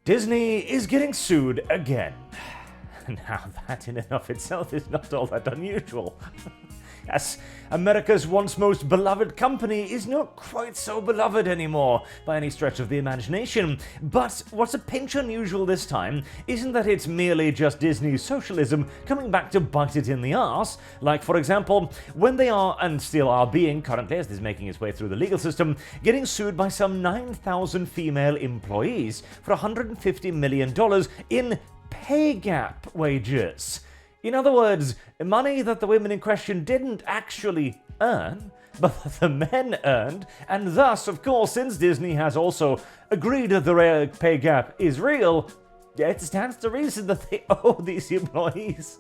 Disney is getting sued again. Now, that in and of itself is not all that unusual. Yes, America's once most beloved company is not quite so beloved anymore by any stretch of the imagination. But what's a pinch unusual this time isn't that it's merely just Disney's socialism coming back to bite it in the arse. Like, for example, when they are, and still are being currently, as this is making its way through the legal system, getting sued by some 9,000 female employees for $150 million in pay gap wages. In other words, money that the women in question didn't actually earn, but that the men earned, and thus, of course, since Disney has also agreed that the pay gap is real, it stands to reason that they owe these employees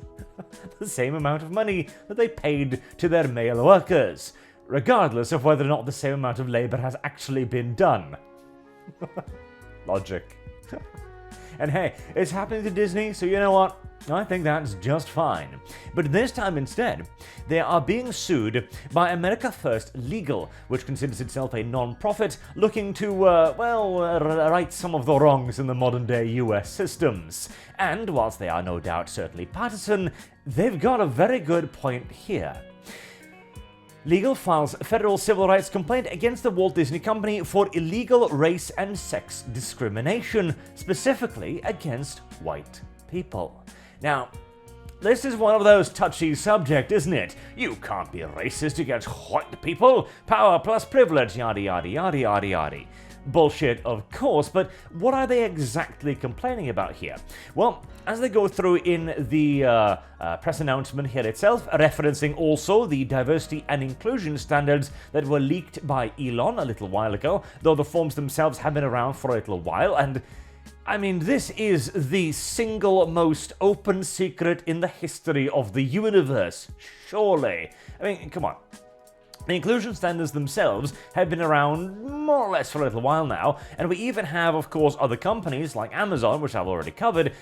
the same amount of money that they paid to their male workers, regardless of whether or not the same amount of labor has actually been done. Logic. And hey, it's happening to Disney, so you know what? I think that's just fine. But this time instead, they are being sued by America First Legal, which considers itself a non-profit looking to, right some of the wrongs in the modern-day US systems. And whilst they are no doubt certainly partisan, they've got a very good point here. Legal files federal civil rights complaint against the Walt Disney Company for illegal race and sex discrimination, specifically against white people. Now, this is one of those touchy subjects, isn't it? You can't be racist against white people. Power plus privilege, yada yada yada yada yada. Bullshit, of course, but what are they exactly complaining about here? Well, as they go through in the press announcement here itself, referencing also the diversity and inclusion standards that were leaked by Elon a little while ago, though the forms themselves have been around for a little while, and I mean, this is the single most open secret in the history of the universe, surely. I mean, come on. The inclusion standards themselves have been around more or less for a little while now, and we even have, of course, other companies like Amazon, which I've already covered,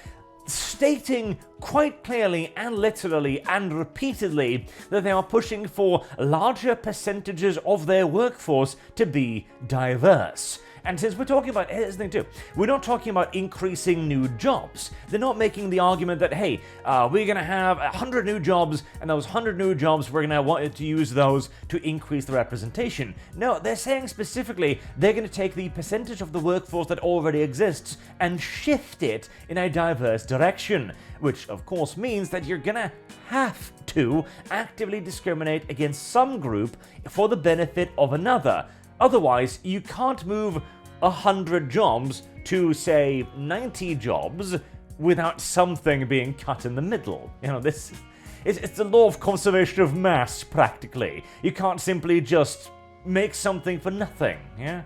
stating quite clearly and literally and repeatedly that they are pushing for larger percentages of their workforce to be diverse. And since we're talking about, here's the thing too, we're not talking about increasing new jobs. They're not making the argument that, hey, we're going to have 100 new jobs, and those 100 new jobs, we're going to want to use those to increase the representation. No, they're saying specifically they're going to take the percentage of the workforce that already exists and shift it in a diverse direction, which of course means that you're going to have to actively discriminate against some group for the benefit of another. Otherwise, you can't move 100 jobs to, say, 90 jobs without something being cut in the middle. You know, it's the law of conservation of mass, practically. You can't simply just make something for nothing, yeah?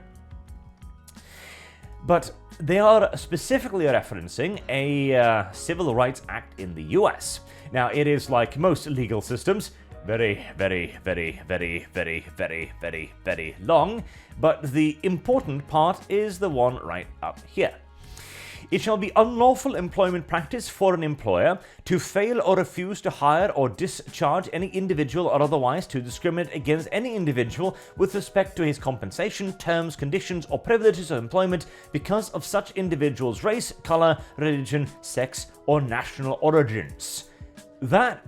But they are specifically referencing a Civil Rights Act in the US. Now, it is like most legal systems, very long, but the important part is the one right up here. It shall be unlawful employment practice for an employer to fail or refuse to hire or discharge any individual or otherwise to discriminate against any individual with respect to his compensation, terms, conditions, or privileges of employment because of such individual's race, color, religion, sex, or national origins. That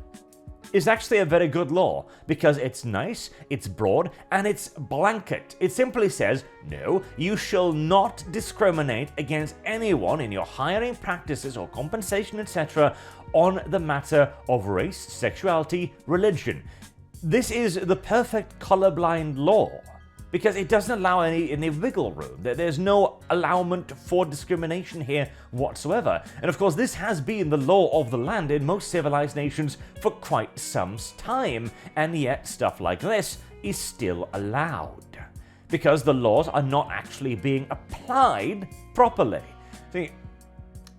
is actually a very good law because it's nice, it's broad, and it's blanket. It simply says, no, you shall not discriminate against anyone in your hiring practices or compensation, etc., on the matter of race, sexuality, religion. This is the perfect colorblind law because it doesn't allow any wiggle room. There's no allowment for discrimination here whatsoever. And of course, this has been the law of the land in most civilized nations for quite some time, and yet stuff like this is still allowed because the laws are not actually being applied properly. See,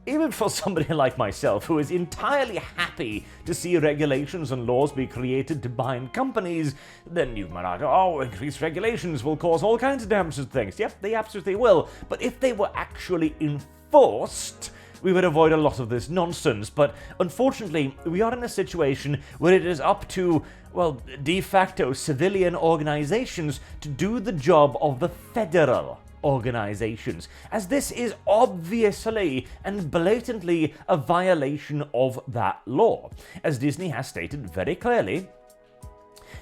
even for somebody like myself, who is entirely happy to see regulations and laws be created to bind companies, then you might argue, oh, increased regulations will cause all kinds of damage to things. Yep, they absolutely will. But if they were actually enforced, we would avoid a lot of this nonsense. But unfortunately, we are in a situation where it is up to, well, de facto civilian organizations to do the job of the federal organizations, as this is obviously and blatantly a violation of that law, as Disney has stated very clearly.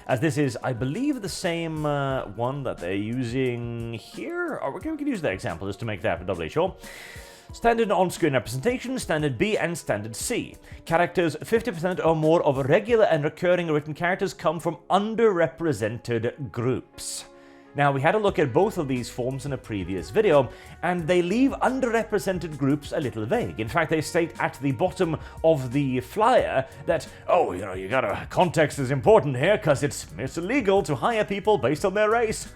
As this is, I believe, the same one that they're using here. Or we can use that example just to make that doubly sure. Standard on-screen representation, Standard B, and Standard C. Characters 50% or more of regular and recurring written characters come from underrepresented groups. Now, we had a look at both of these forms in a previous video, and they leave underrepresented groups a little vague. In fact, they state at the bottom of the flyer that, oh, you gotta, context is important here, because it's illegal to hire people based on their race.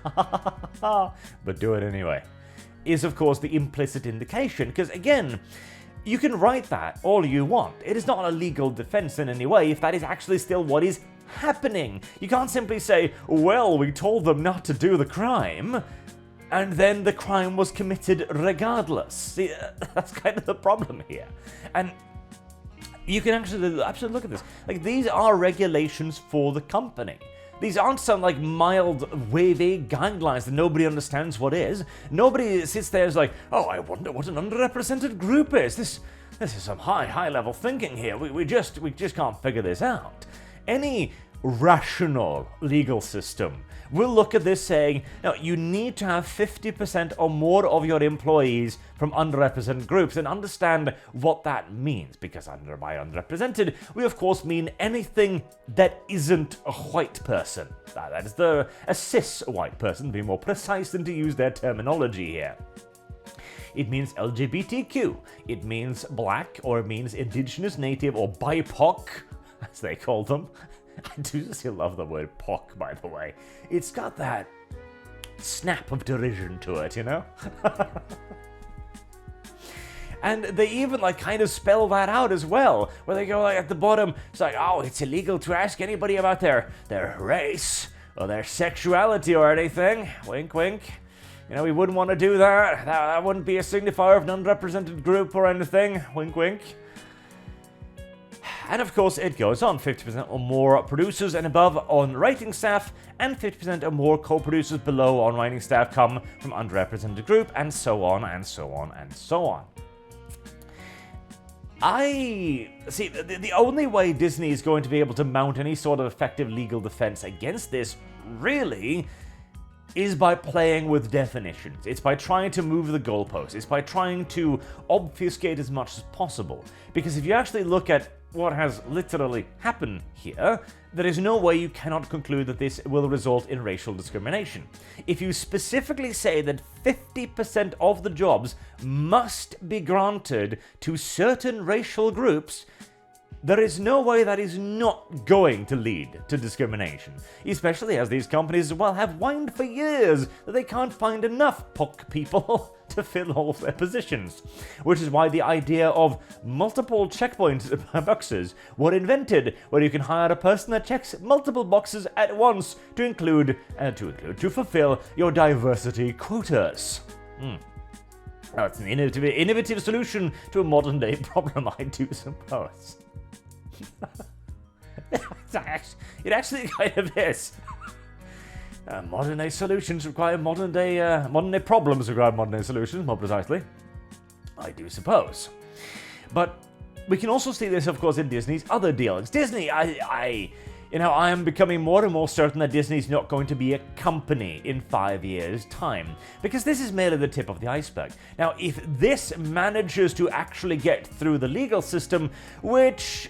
But do it anyway. Is, of course, the implicit indication, because, again, you can write that all you want. It is not a legal defense in any way if that is actually still what is happening. You can't simply say, well, we told them not to do the crime, and then the crime was committed regardless. See, that's kind of the problem here. And you can actually look at this. Like, these are regulations for the company. These aren't some, like, mild, wavy guidelines that nobody understands what is. Nobody sits there and is like, oh, I wonder what an underrepresented group is. This is some high-level thinking here. We just can't figure this out. Any rational legal system will look at this saying, no, you need to have 50% or more of your employees from underrepresented groups, and understand what that means, because by underrepresented, we of course mean anything that isn't a white person. That is a cis white person, to be more precise than to use their terminology here. It means LGBTQ, it means black, or it means indigenous, native, or BIPOC, as they call them. I do still love the word POC, by the way. It's got that snap of derision to it, you know? And they even, like, kind of spell that out as well, where they go, like, at the bottom, it's like, oh, it's illegal to ask anybody about their race, or their sexuality, or anything. Wink, wink. You know, we wouldn't want to do that. That wouldn't be a signifier of an underrepresented group or anything. Wink, wink. And of course, it goes on. 50% or more producers and above on writing staff, and 50% or more co-producers below on writing staff come from underrepresented group, and so on, and so on, and so on. The only way Disney is going to be able to mount any sort of effective legal defense against this, really, is by playing with definitions. It's by trying to move the goalposts. It's by trying to obfuscate as much as possible. Because if you actually look at what has literally happened here, there is no way you cannot conclude that this will result in racial discrimination. If you specifically say that 50% of the jobs must be granted to certain racial groups, there is no way that is not going to lead to discrimination, especially as these companies as well have whined for years that they can't find enough POC people to fill all of their positions, which is why the idea of multiple checkpoint boxes were invented, where you can hire a person that checks multiple boxes at once to fulfill your diversity quotas. Now, it's an innovative solution to a modern day problem, I do suppose. It actually kind of is. Modern day solutions require modern day problems require modern day solutions, more precisely. I do suppose. But we can also see this, of course, in Disney's other dealings. Disney, I am becoming more and more certain that Disney's not going to be a company in 5 years' time, because this is merely the tip of the iceberg. Now, if this manages to actually get through the legal system, which,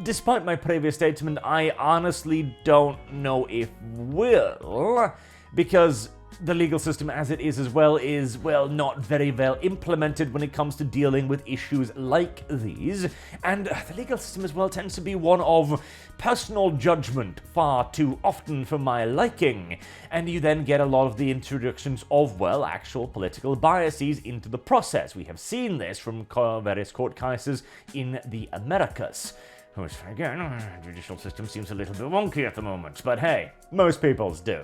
despite my previous statement, I honestly don't know if will, because the legal system as it is as well is, well, not very well implemented when it comes to dealing with issues like these, and the legal system as well tends to be one of personal judgment far too often for my liking, and you then get a lot of the introductions of, well, actual political biases into the process. We have seen this from various court cases in the Americas. Which, again, the judicial system seems a little bit wonky at the moment, but hey, most people's do.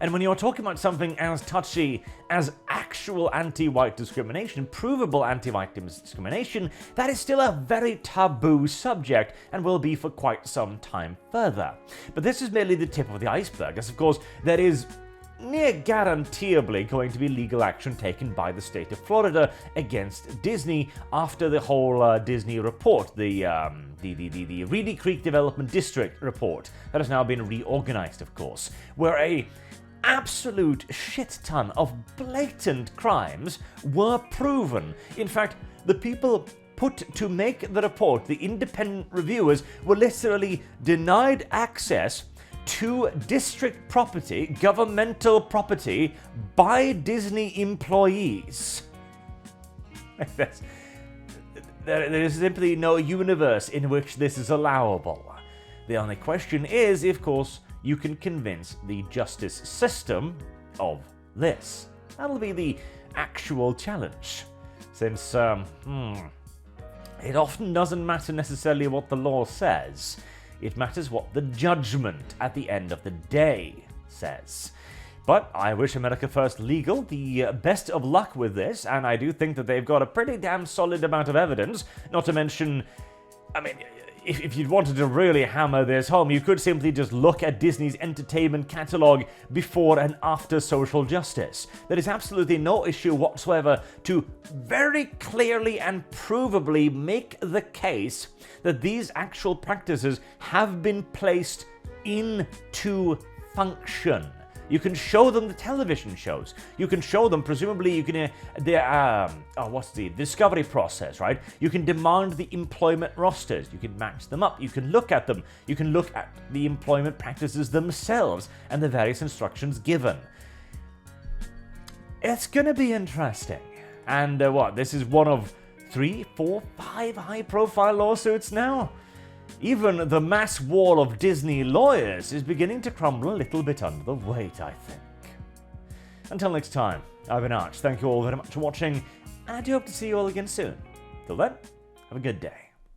And when you're talking about something as touchy as actual anti-white discrimination, provable anti-white discrimination, that is still a very taboo subject and will be for quite some time further. But this is merely the tip of the iceberg, as of course there is near guaranteeably going to be legal action taken by the state of Florida against Disney after the whole Disney report, the Reedy Creek Development District report that has now been reorganized, of course, where a absolute shit ton of blatant crimes were proven. In fact, the people put to make the report, the independent reviewers, were literally denied access to district property, governmental property, by Disney employees. There is simply no universe in which this is allowable. The only question is, of course, you can convince the justice system of this. That'll be the actual challenge. Since, it often doesn't matter necessarily what the law says. It matters what the judgment at the end of the day says. But I wish America First Legal the best of luck with this, and I do think that they've got a pretty damn solid amount of evidence, not to mention, I mean, if you wanted to really hammer this home, you could simply just look at Disney's entertainment catalog before and after social justice. There is absolutely no issue whatsoever to very clearly and provably make the case that these actual practices have been placed into function. You can show them the television shows. You can show them, presumably, you can, what's the discovery process, right? You can demand the employment rosters. You can match them up. You can look at them. You can look at the employment practices themselves and the various instructions given. It's gonna be interesting. And this is one of 3, 4, 5 high-profile lawsuits now? Even the mass wall of Disney lawyers is beginning to crumble a little bit under the weight, I think. Until next time, I've been Arch. Thank you all very much for watching, and I do hope to see you all again soon. Till then, have a good day.